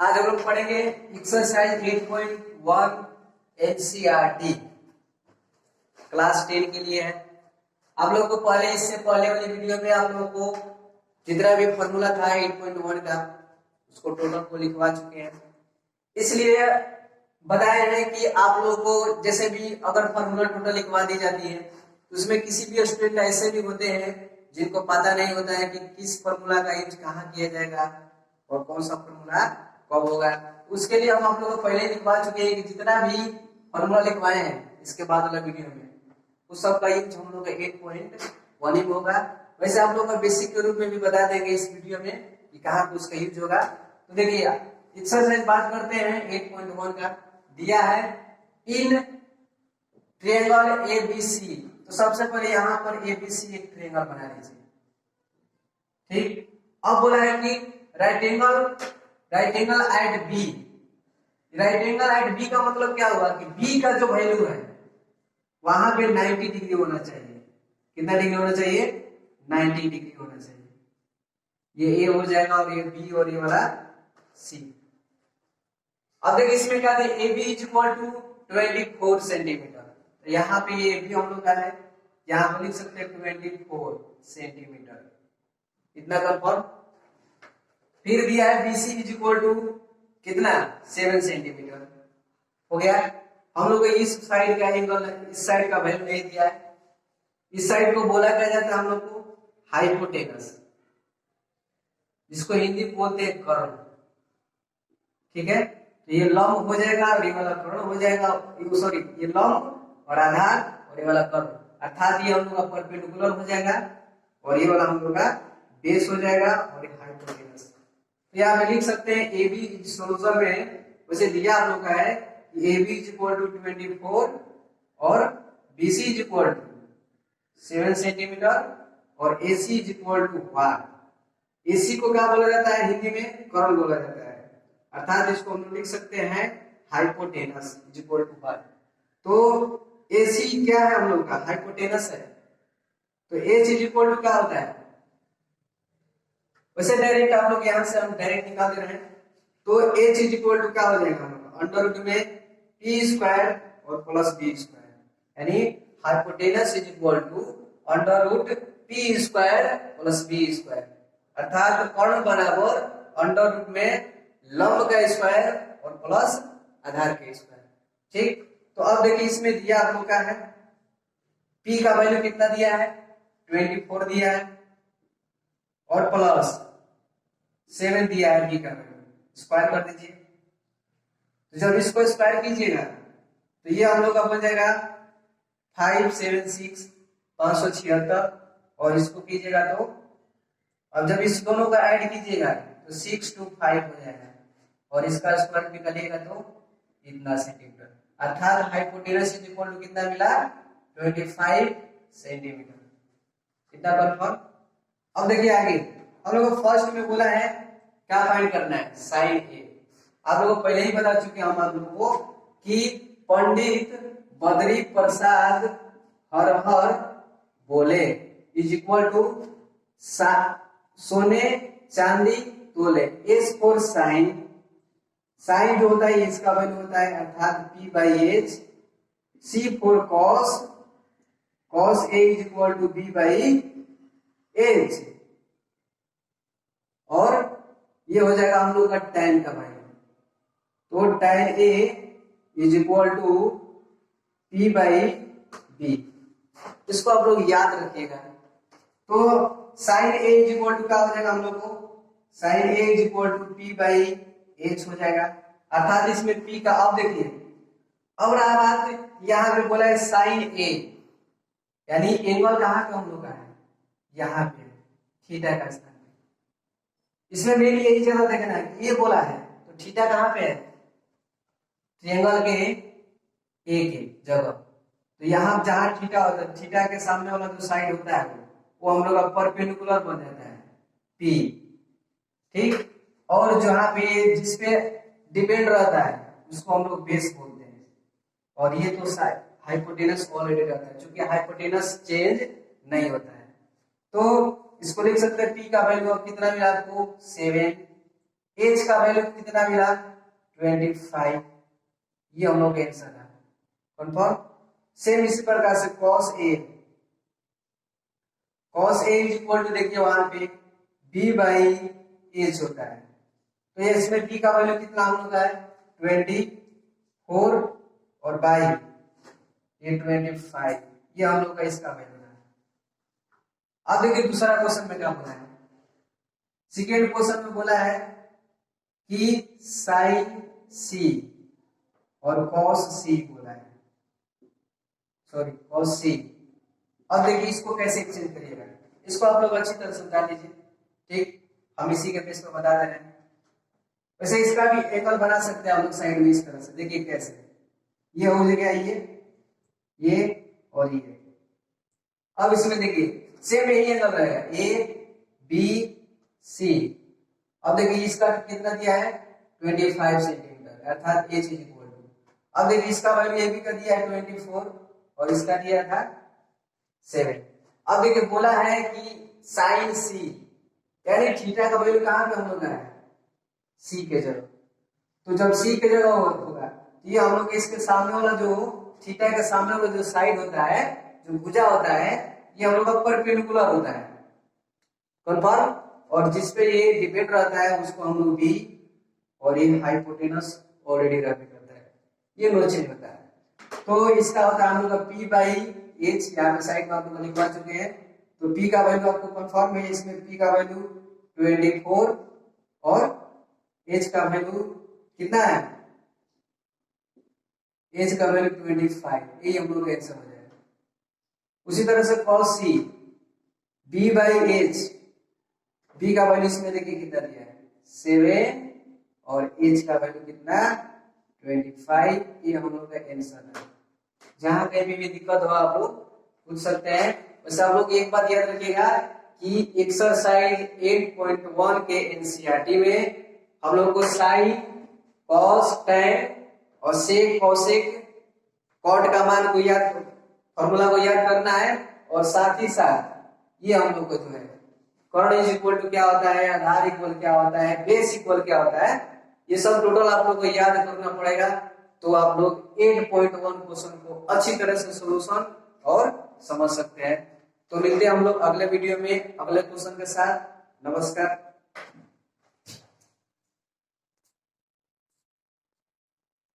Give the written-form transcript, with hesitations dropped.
आज हम लोग पढ़ेंगे एक्सरसाइज 8.1 एनसीईआरटी क्लास 10 के लिए है। आप लोग को पहले इससे पहले वाली वीडियो में आप लोग को जितना भी फॉर्मूला था 8.1 का उसको टोटल को लिखवा चुके हैं। इसलिए बताया है कि आप लोग को जैसे भी अगर फॉर्मूला टोटल लिखवा दी जाती है तो उसमें किसी भी स्टूडेंट ऐसे भी होते हैं जिनको पता नहीं होता है कि किस फॉर्मूला का यूज कहाँ किया जाएगा और कौन सा फॉर्मूला कब होगा। उसके लिए हम आप लोगों को पहले लिखवा चुके हैं कि जितना भी फॉर्मूला लिखवाए हैं इसके बाद वाला वीडियो में उस सब का यूज हम लोग का 8.1 में होगा। वैसे आप लोग का बेसिक के रूप में भी बता देंगे इस वीडियो में कि कहाँ पे उसका यूज होगा। तो देखिए एक्सरसाइज बात करते हैं 8.1 का दिया है इन ट्रायंगल एबीसी। तो सबसे पहले यहाँ पर एबीसी एक ट्रायंगल बना लीजिए, ठीक। अब बोला है कि right angle at B. Right angle at B का मतलब क्या हुआ कि बी का जो वैल्यू है वहां पे 90 डिग्री होना चाहिए। कितना डिग्री होना चाहिए? 90 डिग्री होना चाहिए। ये ए हो जाएगा और ये बी और ये वाला सी। अब देखिए इसमें क्या है, A B is equal to 24 centimetre. तो यहाँ पे ये भी हम लोग का है, यहाँ पर लिख सकते हैं 24 सेंटीमीटर। इतना कंफर्म। फिर दिया है BC इज इक्वल टू कितना? 7 सेंटीमीटर हो गया। हम लोग को इस साइड का एंगल, इस साइड का वैल्यू नहीं दिया है। इस साइड को बोला क्या जाता है हम लोग को? हाइपोटेनस, जिसको हिंदी में बोलते हैं कर्ण, ठीक है। तो ये लंब हो जाएगा और ये वाला कर्ण हो जाएगा। सॉरी, ये लंब और आधार और ये वाला कर्ण, अर्थात ये हम लोग का परपेंडिकुलर हो जाएगा और ये वाला हम लोग का बेस हो जाएगा और ये हाइपोटेनस। तो यहाँ पे लिख सकते हैं ए बी सोल्यूशन में वैसे दिया आप लोग का है A B is equal to 24 और B C is equal to 7 centimetre और A C is equal to 1। AC को क्या बोला जाता है हिंदी में? कर्ण बोला जाता है, अर्थात इसको हम लोग लिख सकते हैं हाइपोटेनस इज इक्वल टू 1। तो एसी क्या है हम लोग का? हाइपोटेनस है। तो एच इज इक्वल टू क्या होता है? वैसे डायरेक्ट आप लोग यहां से हम डायरेक्ट निकाल दे रहे हैं। तो h इज इक्वल टू क्या हो जाएगा? अंडर रूट में p स्क्वायर और प्लस b स्क्वायर, यानी hypotenuse is equal to under root p square plus b square, अर्थात कर्ण बराबर अंडर रूट में लंब का स्क्वायर और प्लस आधार का स्क्वायर, ठीक। तो अब देखिए इसमें दिया आप लोग का है p का वैल्यू कितना दिया है? 24 दिया है और प्लस 7 दिया है बी का वैल्यू। स्क्वायर कर दीजिए। तो जब इसको स्क्वायर कीजिएगा तो ये हम लोग का बन जाएगा 576 576 और इसको कीजिएगा तो अब जब इस दोनों का ऐड कीजिएगा तो 625 हो जाएगा और इसका स्क्वायर निकालिएगा तो इतना सेंटीमीटर, अर्थात हाइपोटेनस इज इक्वल टू कितना मिला? 25 सेंटीमीटर। इतना कंफर्म। अब देखिए आगे हम लोग फर्स्ट में बोला है क्या फाइंड करना है? साइन ए। आप लोगों को पहले ही बता चुके हैं हम आप लोगों को कि पंडित बद्री प्रसाद हर हर बोले इज इक्वल टू सोने चांदी तोले। एस फॉर साइन, साइन जो होता है इसका वैल्यू होता है अर्थात p/h। See for cos, cos A is equal to b/h और ये हो जाएगा हम लोग का tan का वैल्यू। तो tan a is equal to p/b। इसको आप लोग याद रखिएगा। तो sin a is equal to क्या हो जाएगा हम लोग को? sin a is equal to p/h हो जाएगा, अर्थात इसमें p का। अब देखिए अब रहा बात, यहाँ पे बोला है sin a, यानी एंगल कहाँ का हम लोग का है? यहाँ पे थीटा का स्थान। इसमें मेन यही जगह देखना है कि ये बोला है तो थीटा कहाँ पे है? ट्रायंगल के ए के जगह। तो यहाँ जहाँ थीटा होता है, थीटा के सामने वाला जो साइड होता है वो हम लोग का परपेंडिकुलर बन जाता है P, ठीक। और जहाँ पे जिसपे डिपेंड रहता है उसको हम लोग बेस बोलते हैं और ये तो हाइपोटेनस ऑलरेडी रहता है, क्योंकि हाइपोटेनस चेंज नहीं होता है। तो इसको लिख सकते हैं p का वैल्यू अब कितना मिला आपको? 7 एज का वैल्यू कितना मिला 25, ये हम लोग का आंसर है। कंफर्म। सेम इसी प्रकार से cos a is equal to देखिए वहां पे b बाई एच होता है, तो ये इसमें b का वैल्यू कितना हम लोग का है 24 और बाई ये 25, ये हम लोग का इसका वैल्यू है। अब देखिए दूसरा क्वेश्चन में क्या बोला है, सेकेंड क्वेश्चन में बोला है कि साइन सी और कॉस सी बोला है, सॉरी कॉस सी। अब देखिए इसको कैसे एक्सचेंज करिएगा, इसको आप लोग अच्छी तरह समझा लीजिए, ठीक, हम इसी के बेस पर बता दे रहे हैं। वैसे इसका भी एंगल बना सकते हैं हम लोग साइड में इस तरह से, देखिए कैसे, ये हो जाएगा ये और ये। अब इसमें देखिए सेम यही एंगल रहेगा ए बी सी। अब देखिए इसका कितना दिया है 25 सेंटीमीटर अर्थात एच इज इक्वल टू, अब देखिए इसका वैल्यू ये भी का दिया है 24 और इसका दिया था 7। अब देखिए बोला है कि साइन सी यानी थीटा का वैल्यू कहां पे हम लोग है सी के जगह, तो जब सी के जगह होगा तो ये हम लोग इसके सामने वाला जो थीटा के सामने वाला जो साइड होता है, जो भुजा होता है, ये हम लोग का परपेंडिकुलर होता है। कंफर्म। और जिसपे ये डिपेंड रहता है उसको हम लोग बी और ये हाइपोटेनस ऑलरेडी रेफर करता है, ये नो चेंज होता है। तो इसका होता है हम लोग का पी बाई एच, यहाँ पे साइड में आप लोग लिखवा चुके हैं, तो पी का वैल्यू आपको कंफर्म है, इसमें पी का वैल्यू 24 और एच का वैल्यू कितना है, एच का वैल्यू 25, ये हम लोग का आंसर हो जाएगा। उसी तरह से cos c b by H, b का वैल्यू इसमें देखिए कितना दिया है 7 और h का वैल्यू कितना 25, ये हम लोग का आंसर है। जहां कहीं भी दिक्कत हो आप लोग पूछ सकते हैं। वैसे आप लोग एक बात याद रखिएगा कि एक्सरसाइज 8.1 के एनसीईआरटी में हम लोग को साइन कॉस टैन और सेक कॉसेक कॉट का मान को याद, फॉर्मूला को याद करना है, और साथ ही साथ ये हम लोग को जो है कर्ण इज इक्वल टू क्या होता है, आधार इक्वल क्या होता है, बेस इक्वल क्या होता है, ये सब टोटल आप लोग को याद करना पड़ेगा। तो आप लोग 8.1 क्वेश्चन को अच्छी तरह से सॉल्यूशन और समझ सकते हैं। तो मिलते हैं हम लोग अगले वीडियो में अगले क्वेश्चन के साथ। नमस्कार।